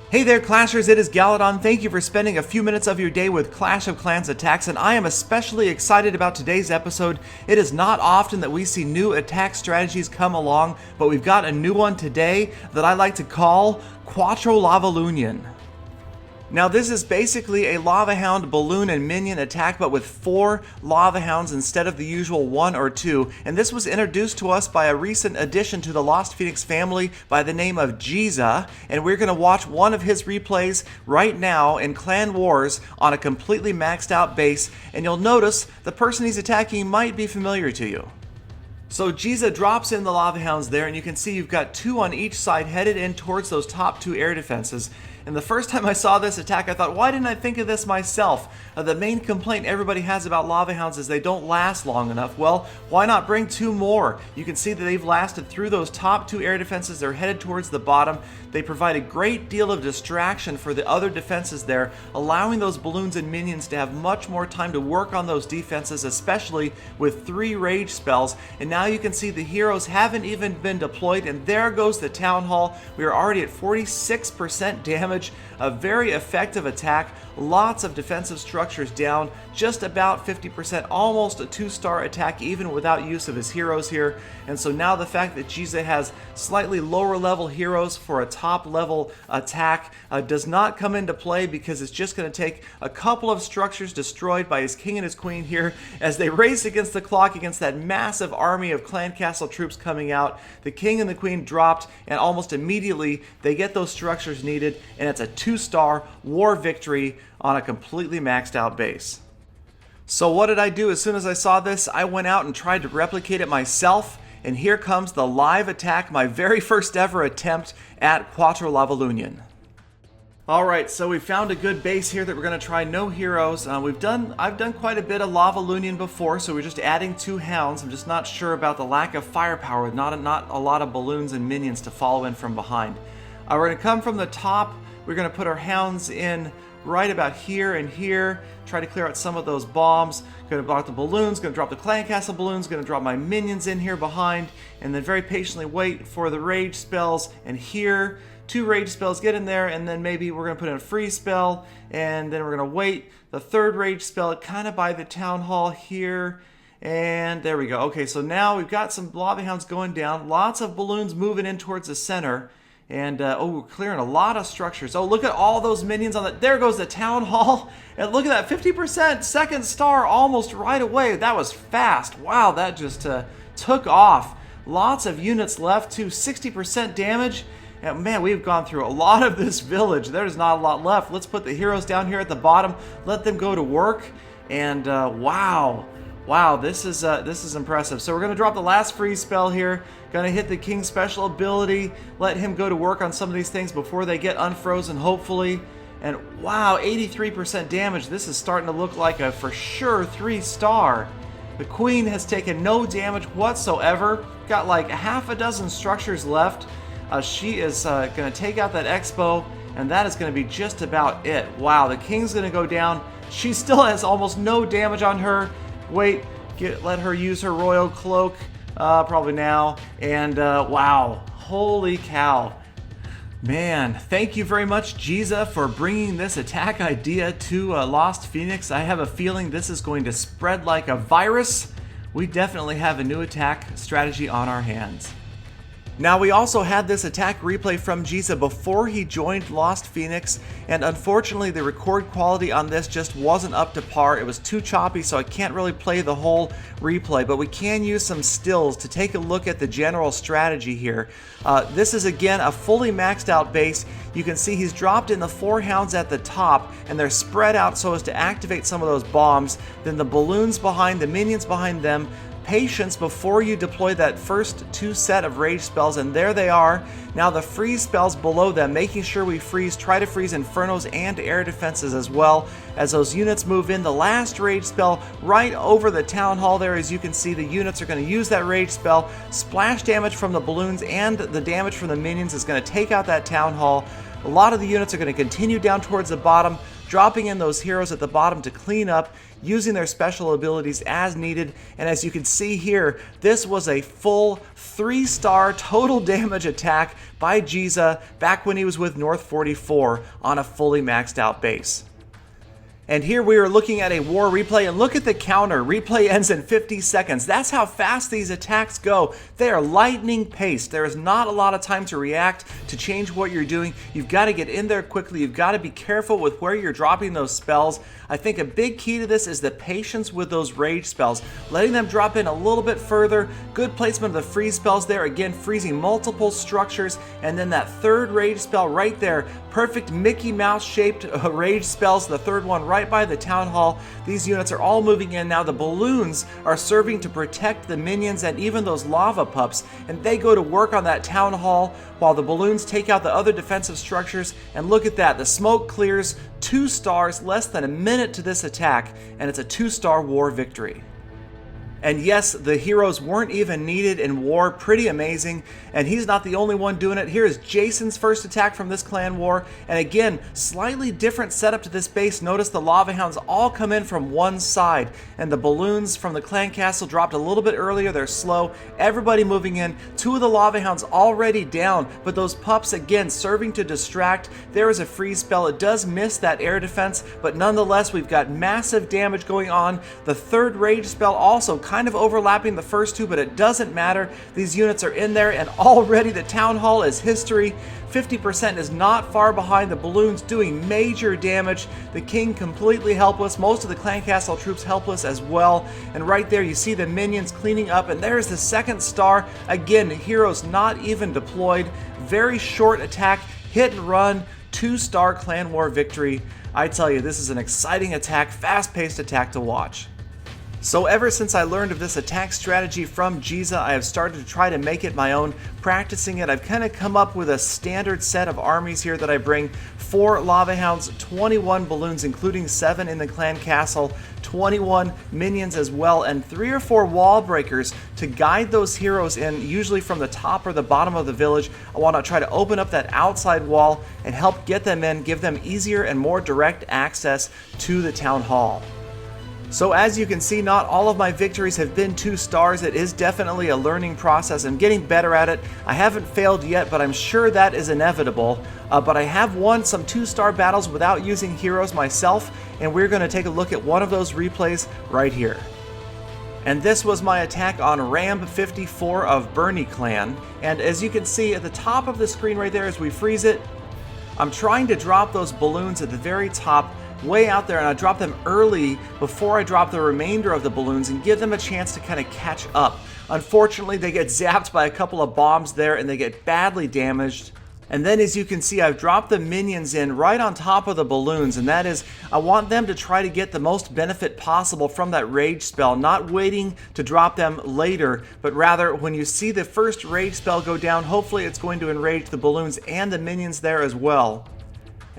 Hey there, Clashers, it is Galadon. Thank you for spending a few minutes of your day with Clash of Clans attacks, and I am especially excited about today's episode. It is not often that we see new attack strategies come along, but we've got a new one today that I like to call Quattro Lava Lunion. Now this is basically a Lava Hound balloon and minion attack, but with 4 Lava Hounds instead of the usual 1 or 2, and this was introduced to us by a recent addition to the Lost Phoenix family by the name of Jiza, and we're going to watch one of his replays right now in Clan Wars on a completely maxed out base, and you'll notice the person he's attacking might be familiar to you. So Jiza drops in the Lava Hounds there, and you can see you've got 2 on each side headed in towards those top 2 air defenses. And the first time I saw this attack, I thought, why didn't I think of this myself? The main complaint everybody has about Lava Hounds is they don't last long enough. Well, why not bring 2 more? You can see that they've lasted through those top 2 air defenses. They're headed towards the bottom. They provide a great deal of distraction for the other defenses there, allowing those balloons and minions to have much more time to work on those defenses, especially with 3 rage spells. And now you can see the heroes haven't even been deployed, and there goes the Town Hall. We are already at 46% damage. A very effective attack, lots of defensive structures down, just about 50%, almost a 2-star attack even without use of his heroes here. And so now the fact that Jiza has slightly lower level heroes for a top level attack does not come into play, because it's just going to take a couple of structures destroyed by his king and his queen here as they race against the clock against that massive army of clan castle troops coming out. The king and the queen dropped, and almost immediately they get those structures needed, and it's a 2-star war victory on a completely maxed out base. So what did I do as soon as I saw this? I went out and tried to replicate it myself, and here comes the live attack, my very first ever attempt at Quattro Lava Lunion. Alright, so we found a good base here that we're going to try. No heroes. I've done quite a bit of Lava Lunion before, so we're just adding 2 hounds. I'm just not sure about the lack of firepower, not a lot of balloons and minions to follow in from behind. We're going to come from the top. We're going to put our hounds in right about here and here, try to clear out some of those bombs. Going to block the balloons, going to drop the clan castle balloons, going to drop my minions in here behind, and then very patiently wait for the rage spells. And here, 2 rage spells, get in there, and then maybe we're going to put in a free spell, and then we're going to wait the 3rd rage spell kind of by the town hall here. And there we go. Okay, so now we've got some Lava Hounds going down, lots of balloons moving in towards the center. And, we're clearing a lot of structures. Oh, look at all those minions on that. There goes the Town Hall. And look at that, 50% 2nd star almost right away. That was fast. Wow, that just took off. Lots of units left too, 60% damage. And man, we've gone through a lot of this village. There's not a lot left. Let's put the heroes down here at the bottom. Let them go to work. And, wow, this is impressive. So we're going to drop the last freeze spell here. Going to hit the king's special ability. Let him go to work on some of these things before they get unfrozen, hopefully. And wow, 83% damage. This is starting to look like a for sure 3-star. The queen has taken no damage whatsoever. Got like half a dozen structures left. She is going to take out that expo, and that is going to be just about it. Wow, the king's going to go down. She still has almost no damage on her. Wait, let her use her royal cloak, probably now, and wow, holy cow. Man, thank you very much, Jiza, for bringing this attack idea to Lost Phoenix. I have a feeling this is going to spread like a virus. We definitely have a new attack strategy on our hands. Now, we also had this attack replay from Jiza before he joined Lost Phoenix, and unfortunately the record quality on this just wasn't up to par. It was too choppy, so I can't really play the whole replay, but we can use some stills to take a look at the general strategy here. This is again a fully maxed out base. You can see he's dropped in the 4 hounds at the top, and they're spread out so as to activate some of those bombs. Then the balloons behind, the minions behind them. Patience before you deploy that first 2 set of rage spells, and there they are. Now the freeze spells below them, making sure we try to freeze infernos and air defenses as well as those units move in. The last rage spell right over the town hall there, as you can see, the units are going to use that rage spell. Splash damage from the balloons and the damage from the minions is going to take out that town hall. A lot of the units are going to continue down towards the bottom. dropping in those heroes at the bottom to clean up, using their special abilities as needed. And as you can see here, this was a full 3-star total damage attack by Giza back when he was with North 44 on a fully maxed out base. And here we are looking at a war replay, and look at the counter. Replay ends in 50 seconds. That's how fast these attacks go. They are lightning paced. There is not a lot of time to react, to change what you're doing. You've got to get in there quickly. You've got to be careful with where you're dropping those spells. I think a big key to this is the patience with those rage spells. Letting them drop in a little bit further. Good placement of the freeze spells there. Again, freezing multiple structures. And then that third rage spell right there. Perfect Mickey Mouse shaped rage spells. The third one right by the town hall. These units are all moving in now. The balloons are serving to protect the minions and even those lava pups, and they go to work on that town hall while the balloons take out the other defensive structures. And look at that, the smoke clears. 2 stars, less than a minute to this attack, and it's a 2-star war victory. And yes, the heroes weren't even needed in war. Pretty amazing. And he's not the only one doing it. Here is Jason's first attack from this clan war. And again, slightly different setup to this base. Notice the lava hounds all come in from one side. And the balloons from the clan castle dropped a little bit earlier. They're slow. Everybody moving in. 2 of the lava hounds already down. But those pups, again, serving to distract. There is a freeze spell. It does miss that air defense. But nonetheless, we've got massive damage going on. The third rage spell also kind of overlapping the first 2, but it doesn't matter. These units are in there, and already the town hall is history. 50% is not far behind. The balloons doing major damage. The king completely helpless. Most of the clan castle troops helpless as well. And right there you see the minions cleaning up, and there's the 2nd star. Again, heroes not even deployed. Very short attack, hit and run, 2-star clan war victory. I tell you, this is an exciting attack, fast-paced attack to watch. So ever since I learned of this attack strategy from Giza, I have started to try to make it my own. Practicing it, I've kind of come up with a standard set of armies here that I bring. 4 lava hounds, 21 balloons, including 7 in the clan castle, 21 minions as well, and 3 or 4 wall breakers to guide those heroes in, usually from the top or the bottom of the village. I want to try to open up that outside wall and help get them in, give them easier and more direct access to the town hall. So as you can see, not all of my victories have been 2 stars. It is definitely a learning process. I'm getting better at it. I haven't failed yet, but I'm sure that is inevitable. But I have won some 2-star battles without using heroes myself, and we're going to take a look at one of those replays right here. And this was my attack on Ram 54 of Bernie Clan. And as you can see at the top of the screen right there as we freeze it, I'm trying to drop those balloons at the very top, way out there, and I drop them early before I drop the remainder of the balloons and give them a chance to kind of catch up. Unfortunately, they get zapped by a couple of bombs there and they get badly damaged. And then as you can see, I've dropped the minions in right on top of the balloons, and that is, I want them to try to get the most benefit possible from that rage spell, not waiting to drop them later, but rather when you see the first rage spell go down, hopefully it's going to enrage the balloons and the minions there as well.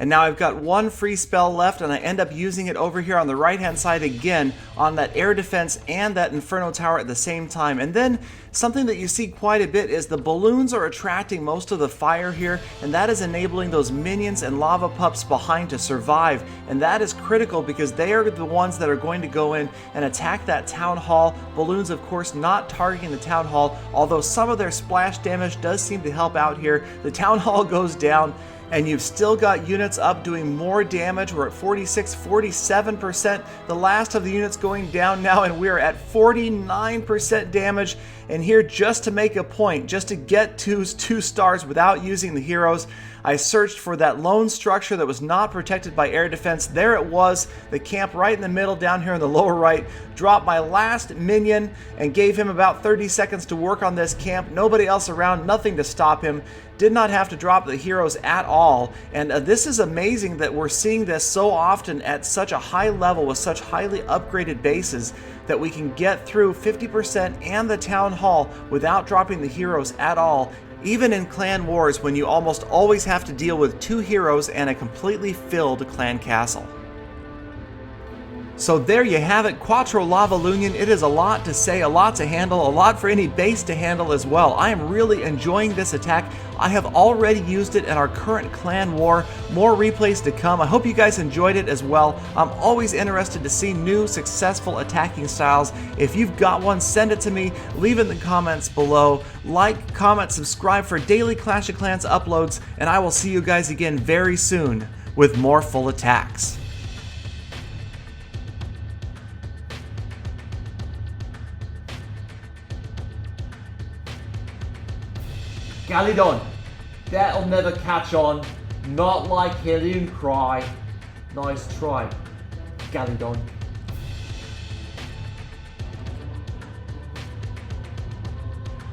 And now I've got 1 free spell left, and I end up using it over here on the right hand side again on that air defense and that Inferno Tower at the same time. And then something that you see quite a bit is the balloons are attracting most of the fire here, and that is enabling those minions and lava pups behind to survive. And that is critical because they are the ones that are going to go in and attack that town hall. Balloons, of course, not targeting the town hall, although some of their splash damage does seem to help out here. The town hall goes down, and you've still got units up doing more damage. We're at 46, 47%. The last of the units going down now, and we're at 49% damage. And here, just to make a point, just to get 2 stars without using the heroes, I searched for that lone structure that was not protected by air defense. There it was, the camp right in the middle down here in the lower right. Dropped my last minion and gave him about 30 seconds to work on this camp. Nobody else around, nothing to stop him. Did not have to drop the heroes at all. And this is amazing that we're seeing this so often at such a high level with such highly upgraded bases, that we can get through 50% and the town hall without dropping the heroes at all, even in clan wars when you almost always have to deal with 2 heroes and a completely filled clan castle. So there you have it, Quattro Lava Lunion. It is a lot to say, a lot to handle, a lot for any base to handle as well. I am really enjoying this attack. I have already used it in our current clan war. More replays to come. I hope you guys enjoyed it as well. I'm always interested to see new successful attacking styles. If you've got one, send it to me. Leave it in the comments below. Like, comment, subscribe for daily Clash of Clans uploads, and I will see you guys again very soon with more full attacks. Galidon, that'll never catch on. Not like Helium Cry. Nice try, Galidon.